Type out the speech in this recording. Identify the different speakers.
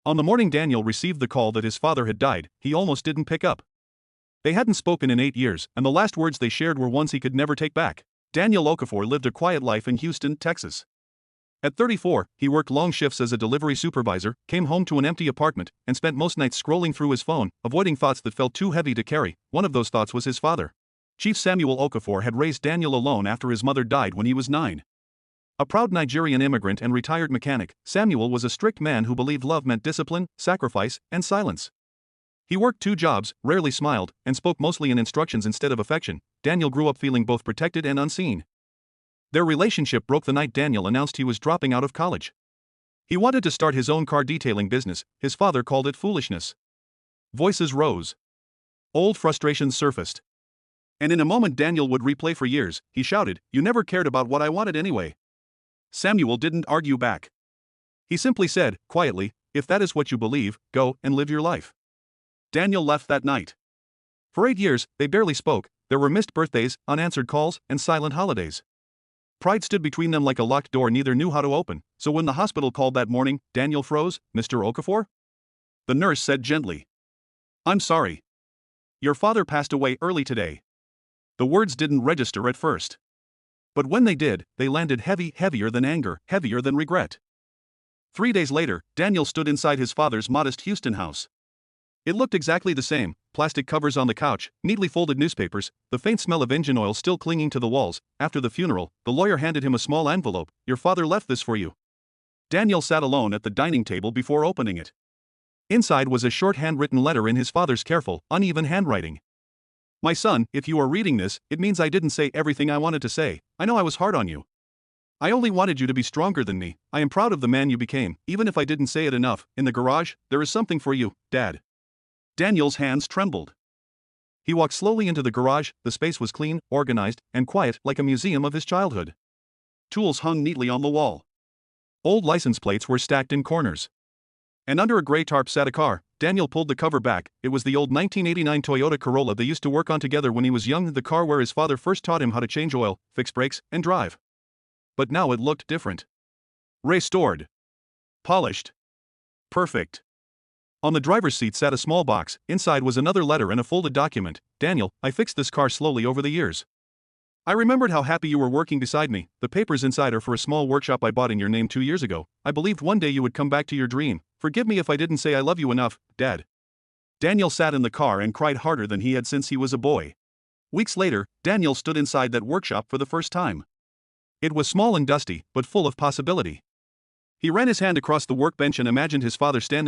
Speaker 1: On the morning Daniel received the call that his father had died, he almost didn't pick up. They hadn't spoken in 8 years, and the last words they shared were ones he could never take back. Daniel Okafor lived a quiet life in Houston, Texas. At 34, he worked long shifts as a delivery supervisor, came home to an empty apartment, and spent most nights scrolling through his phone, avoiding thoughts that felt too heavy to carry. One of those thoughts was his father. Chief Samuel Okafor had raised Daniel alone after his mother died when he was 9. A proud Nigerian immigrant and retired mechanic, Samuel was a strict man who believed love meant discipline, sacrifice, and silence. He worked 2 jobs, rarely smiled, and spoke mostly in instructions instead of affection. Daniel grew up feeling both protected and unseen. Their relationship broke the night Daniel announced he was dropping out of college. He wanted to start his own car detailing business. His father called it foolishness. Voices rose. Old frustrations surfaced. And in a moment Daniel would replay for years. He shouted, "You never cared about what I wanted anyway." Samuel didn't argue back. He simply said, quietly, "If that is what you believe, go and live your life." Daniel left that night. For 8 years, they barely spoke. There were missed birthdays, unanswered calls, and silent holidays. Pride stood between them like a locked door neither knew how to open, so when the hospital called that morning, Daniel froze. "Mr. Okafor?" The nurse said gently. "I'm sorry. Your father passed away early today." The words didn't register at first. But when they did, they landed heavy, heavier than anger, heavier than regret. 3 days later, Daniel stood inside his father's modest Houston house. It looked exactly the same: plastic covers on the couch, neatly folded newspapers, the faint smell of engine oil still clinging to the walls. After the funeral, the lawyer handed him a small envelope. "Your father left this for you." Daniel sat alone at the dining table before opening it. Inside was a short handwritten letter in his father's careful, uneven handwriting. "My son, if you are reading this, it means I didn't say everything I wanted to say. I know I was hard on you. I only wanted you to be stronger than me. I am proud of the man you became, even if I didn't say it enough. In the garage, there is something for you, Dad." Daniel's hands trembled. He walked slowly into the garage. The space was clean, organized, and quiet, like a museum of his childhood. Tools hung neatly on the wall. Old license plates were stacked in corners. And under a gray tarp sat a car. Daniel pulled the cover back. It was the old 1989 Toyota Corolla they used to work on together when he was young, the car where his father first taught him how to change oil, fix brakes, and drive. But now it looked different. Restored. Polished. Perfect. On the driver's seat sat a small box. Inside was another letter and a folded document. "Daniel, I fixed this car slowly over the years. I remembered how happy you were working beside me. The papers inside are for a small workshop I bought in your name 2 years ago. I believed one day you would come back to your dream. Forgive me if I didn't say I love you enough, Dad." Daniel sat in the car and cried harder than he had since he was a boy. Weeks later, Daniel stood inside that workshop for the first time. It was small and dusty, but full of possibility. He ran his hand across the workbench and imagined his father standing